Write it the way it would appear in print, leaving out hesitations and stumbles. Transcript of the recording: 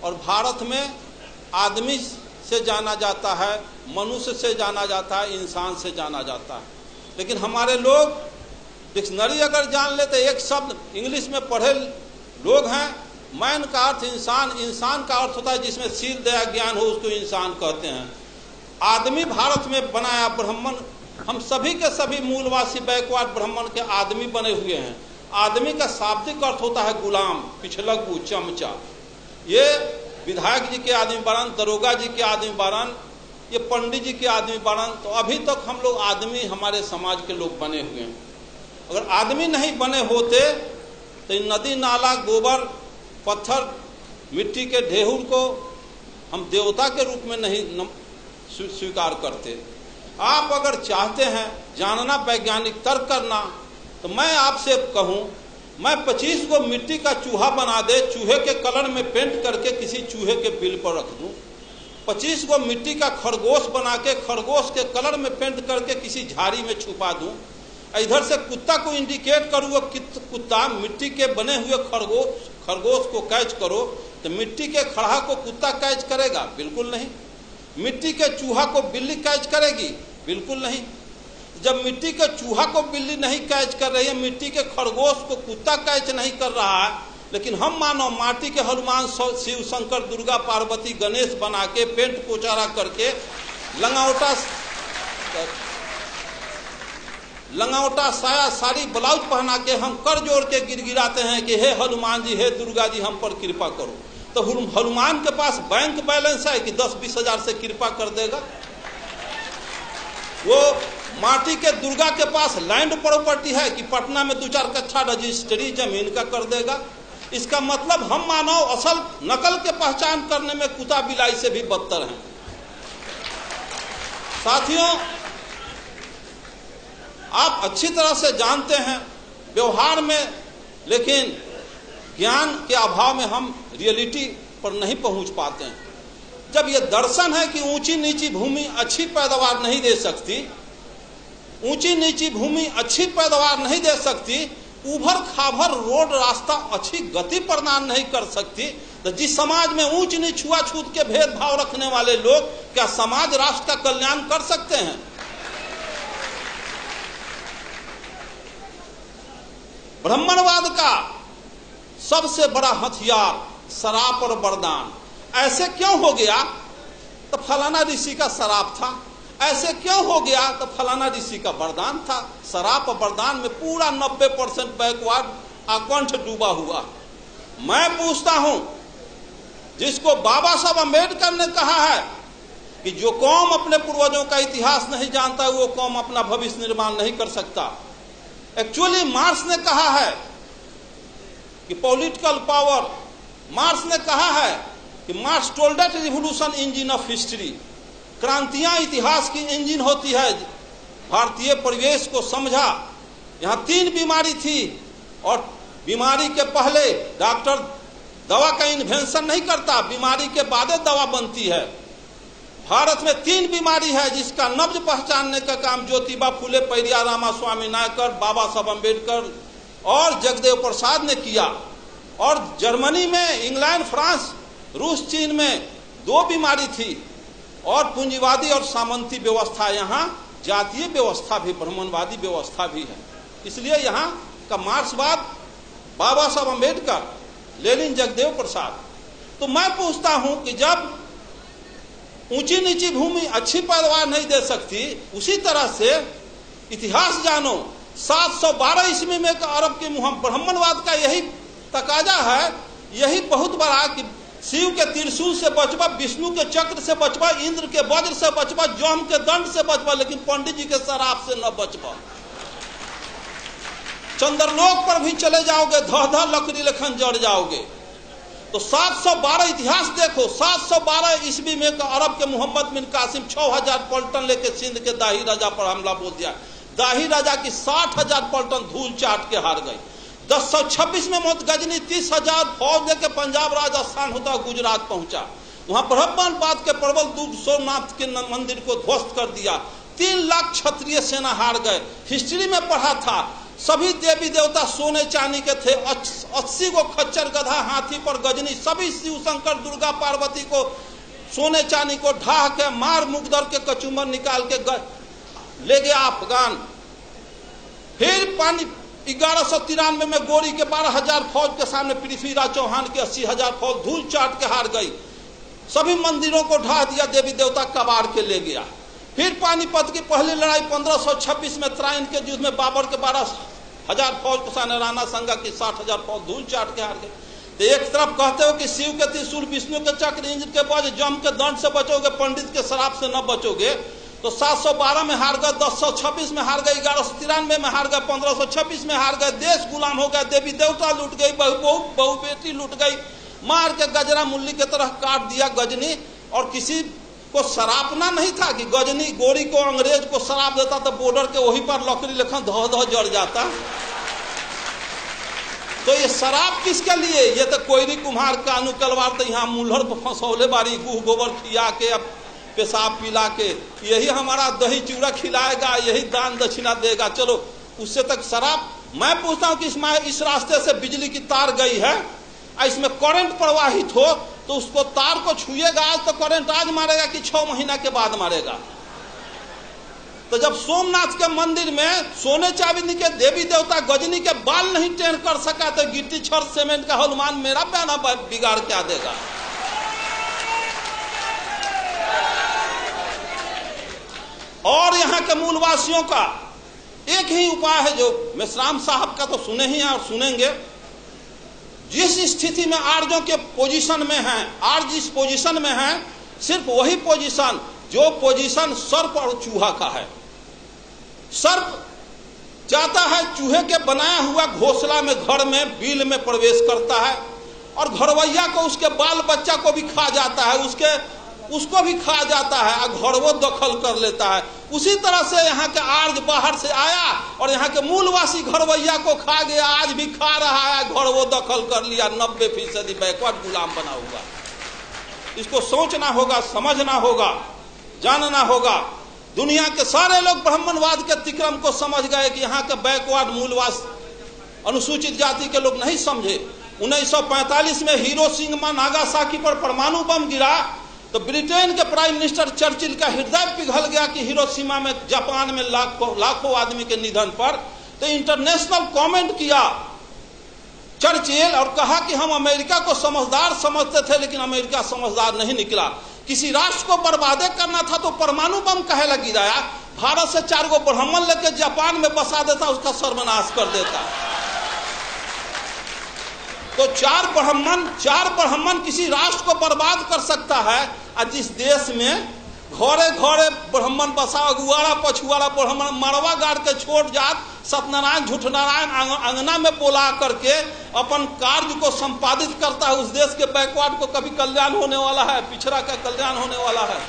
और भारत में आदमी से जाना जाता है, मनुष्य से जाना जाता है, इंसान से जाना जाता है। लेकिन हमारे लोग डिक्शनरी अगर जान लेते, एक शब्द इंग्लिश में पढ़े लोग हैं, मैन का अर्थ इंसान, इंसान का अर्थ होता है जिसमें शील दया ज्ञान हो, उसको इंसान कहते हैं। आदमी भारत में बनाया ब्राह्मण, हम सभी के सभी मूलवासी बैकवर्ड ब्राह्मण के आदमी बने हुए हैं। आदमी का शाब्दिक अर्थ होता है गुलाम, पिछलग्गू, चमचा। ये विधायक जी के आदमी बारन, दरोगा जी के आदमी बारन, ये पंडित जी के आदमी बारन। तो अभी तक हम लोग आदमी, हमारे समाज के लोग बने हुए हैं। अगर आदमी नहीं बने होते तो नदी नाला, गोबर, पत्थर, मिट्टी के ढेहुर को हम देवता के रूप में नहीं स्वीकार करते। आप अगर चाहते हैं जानना, वैज्ञानिक तर्क करना, तो मैं आपसे कहूं, मैं 25 को मिट्टी का चूहा बना दे, चूहे के कलर में पेंट करके किसी चूहे के बिल पर रख दूं, 25 को मिट्टी का खरगोश बना के खरगोश के कलर में पेंट करके किसी झाड़ी में छुपा दूं, इधर से कुत्ता को इंडिकेट करूँ, कुत्ता मिट्टी के बने हुए खरगोश को कैच करो, तो मिट्टी के खड़हा को कुत्ता कैच करेगा? बिल्कुल नहीं। मिट्टी के चूहा को बिल्ली कैच करेगी? बिल्कुल नहीं। जब मिट्टी के चूहा को बिल्ली नहीं कैच कर रही है, मिट्टी के खरगोश को कुत्ता कैच नहीं कर रहा है, लेकिन हम मानो माटी के हनुमान, शिव, शंकर, दुर्गा, पार्वती, गणेश बना के पेंट पोचारा करके लंगौटा साया साड़ी ब्लाउज पहना के हम कर जोड़ के गिड़गिड़ाते हैं कि हे हनुमान जी, हे दुर्गा जी, हम पर कृपा करो। तो हनुमान के पास बैंक बैलेंस है कि 10-20 हजार से कृपा कर देगा? वो माटी के दुर्गा के पास लैंड प्रॉपर्टी है कि पटना में 2-4 कट्ठा रजिस्ट्री जमीन का कर देगा? इसका मतलब हम मानव असल नकल के पहचान करने में कुत्ता बिलाई से भी बदतर हैं। साथियों, आप अच्छी तरह से जानते हैं व्यवहार में, लेकिन ज्ञान के अभाव में हम रियलिटी पर नहीं पहुंच पाते हैं। जब यह दर्शन है कि ऊंची नीची भूमि अच्छी पैदावार नहीं दे सकती, ऊंची नीची भूमि अच्छी पैदावार नहीं दे सकती, उभर खाभर रोड रास्ता अच्छी गति प्रदान नहीं कर सकती, तो जिस समाज में ऊंच नीच छुआछूत के भेदभाव रखने वाले लोग क्या समाज राष्ट्र का कल्याण कर सकते हैं? ब्राह्मणवाद का सबसे बड़ा हथियार शराब और वरदान। ऐसे क्यों हो गया? तो फलाना ऋषि का शराब था। ऐसे क्यों हो गया? तो फलाना ऋषि का वरदान था। शराब और वरदान में पूरा 90% बैकवर्ड आकंठ डूबा हुआ। मैं पूछता हूं, जिसको बाबा साहब अम्बेडकर ने कहा है कि जो कौम अपने पूर्वजों का इतिहास नहीं जानता, वो कौम अपना भविष्य निर्माण नहीं कर सकता। एक्चुअली मार्क्स ने कहा है कि पॉलिटिकल पावर, मार्क्स ने कहा है कि Marx told that revolution engine of history, क्रांतियां इतिहास की इंजन होती है। भारतीय परिवेश को समझा। यहां 3 बीमारी थी और बीमारी के पहले डॉक्टर दवा का इन्वेंशन नहीं करता, बीमारी के बाद दवा बनती है। भारत में 3 बीमारी है जिसका नब्ज पहचानने का काम ज्योतिबा फुले, पेरियार रामास्वामी नायकर, बाबा साहब अम्बेडकर और जगदेव प्रसाद ने किया। और जर्मनी में, इंग्लैंड, फ्रांस, रूस, चीन में 2 बीमारी थी। और पूंजीवादी और सामंती व्यवस्था, यहाँ जातीय व्यवस्था भी, ब्राह्मणवादी व्यवस्था भी है। इसलिए यहाँ का मार्क्सवाद बाबा साहब अम्बेडकर, लेनिन, जगदेव प्रसाद। तो मैं पूछता हूं कि जब ऊंची नीची भूमि अच्छी पैदावार नहीं दे सकती, उसी तरह से इतिहास जानो। 712 ईस्वी में अरब के ब्राह्मणवाद का यही तकाजा है, यही बहुत बड़ा कि शिव के त्रिशूल से बचबा, विष्णु के चक्र से बचबा, इंद्र के वज्र से बचबा, जम के दंड से बचबा, लेकिन पंडित जी के शराब से न बचबा। चंद्रलोक पर भी चले जाओगे, धह लकड़ी लेखन जड़ जाओगे। तो 712 इतिहास देखो। 712 ईस्वी में अरब के मोहम्मद बिन कासिम 6000 पलटन लेके सिंध के दाही राजा पर हमला बोल दिया। दाही राजा की 60,000 पलटन धूल चाट के हार गई। 1026 में मोहम्मद गजनी 30,000 फौज लेके पंजाब, राजस्थान होता गुजरात पहुंचा। वहां ब्रह्मणवाद के प्रबल दूत सोमनाथ के मंदिर को ध्वस्त कर दिया। 3 लाख क्षत्रिय सेना हार गए। हिस्ट्री में पढ़ा था सभी देवी देवता सोने चांदी के थे। 80 को खच्चर गधा हाथी पर गजनी, सभी शिव शंकर दुर्गा पार्वती को सोने चांदी को ढाह के मार मुकदर के कचूमर निकाल के ले गया अफगान। फिर पानी 1193 में गोरी के 12,000 फौज के सामने पृथ्वीराज चौहान के 80,000 फौज धूल चाट के हार गई। सभी मंदिरों को ढा दिया, देवी देवता कबाड़ के ले गया। फिर पानीपत की पहली लड़ाई 1526 में त्राइन के युद्ध में बाबर के 12,000 फौज के सामने राणा संगा की 60,000 फौज धूल चाट के हार गई। तो एक तरफ कहते हो कि शिव के त्रिशूल, विष्णु के चक्र, इंद्र के वज्र, जम के दंड से बचोगे, पंडित के शराब से न बचोगे। तो 712 में हार गए, 1026 में हार गए, 1193 में हार गए, 1526 में हार गए। देश गुलाम हो गया, देवी देवता लूट गई, बहु बेटी लूट गई, मार के गजरा मुल्ली की तरह काट दिया गजनी। और किसी को शरापना नहीं था कि गजनी गोरी को अंग्रेज को शराब देता तो बॉर्डर के वहीं पर लकड़ी लेखन धो धो जड़ जाता। तो ये शराब किसके लिए? ये तो कोयरी कुम्हार कानू कलवार तो यहाँ मुल्हर पर फंसौले बारी, गुह गोबर खिया के, अब पेशाब पिला के, यही हमारा दही चूड़ा खिलाएगा, यही दान दक्षिणा देगा। चलो उससे तक शराब। मैं पूछता हूँ कि इस रास्ते से बिजली की तार गई है, इसमें करंट प्रवाहित हो तो उसको तार को छुएगा आज तो करंट आज मारेगा कि 6 महीना के बाद मारेगा? तो जब सोमनाथ के मंदिर में सोने चांदी के देवी देवता गजनी के बाल नहीं टेढ़ कर सका तो गिट्टी छड़ सीमेंट का हनुमान मेरा बयाना बिगाड़ क्या देगा? और यहाँ के मूलवासियों का एक ही उपाय है, जो मेश्राम साहब का तो सुने ही और सुनेंगे। जिस स्थिति में आर्यों के पोजीशन में हैं, आर्य जिस पोजीशन में हैं, सिर्फ वही पोजीशन जो पोजीशन सर्प और चूहा का है। सर्प जाता है चूहे के बनाया हुआ घोंसला में, घर में, बिल में प्रवेश करता है और घरवैया को, उसके बाल बच्चा को भी खा जाता है, उसको भी खा जाता है और घरवो दखल कर लेता है। उसी तरह से यहाँ के आर्य बाहर से आया और यहाँ के मूलवासी घरवैया को खा गया, आज भी खा रहा है, घरवो दखल कर लिया। 90% बैकवर्ड गुलाम बना हुआ। इसको सोचना होगा, समझना होगा, जानना होगा। दुनिया के सारे लोग ब्राह्मणवाद के तिक्रम को समझ गए कि यहाँ के बैकवर्ड मूलवास अनुसूचित जाति के लोग नहीं समझे। 1945 में हिरोशिमा नागासाकी पर परमाणु बम गिरा तो ब्रिटेन के प्राइम मिनिस्टर चर्चिल का हृदय पिघल गया कि हिरोशिमा में, जापान में लाखों आदमी के निधन पर। तो इंटरनेशनल कमेंट किया चर्चिल और कहा कि हम अमेरिका को समझदार समझते थे लेकिन अमेरिका समझदार नहीं निकला। किसी राष्ट्र को बर्बादे करना था तो परमाणु बम काहे लग गिराया? भारत से 4 गो ब्राह्मण लेकर जापान में बसा देता, उसका सर्वनाश कर देता। तो 4 ब्राह्मण किसी राष्ट्र को बर्बाद कर सकता है। और जिस देश में घरे घरे ब्राह्मण बसा, अगुआड़ा पछुआड़ा ब्राह्मण मरवा गाड़ के छोड़ जात, सत्यनारायण झूठनारायण अंगना में बोला करके अपन कार्य को संपादित करता है, उस देश के बैकवर्ड को कभी कल्याण होने वाला है? पिछड़ा का कल्याण होने वाला है?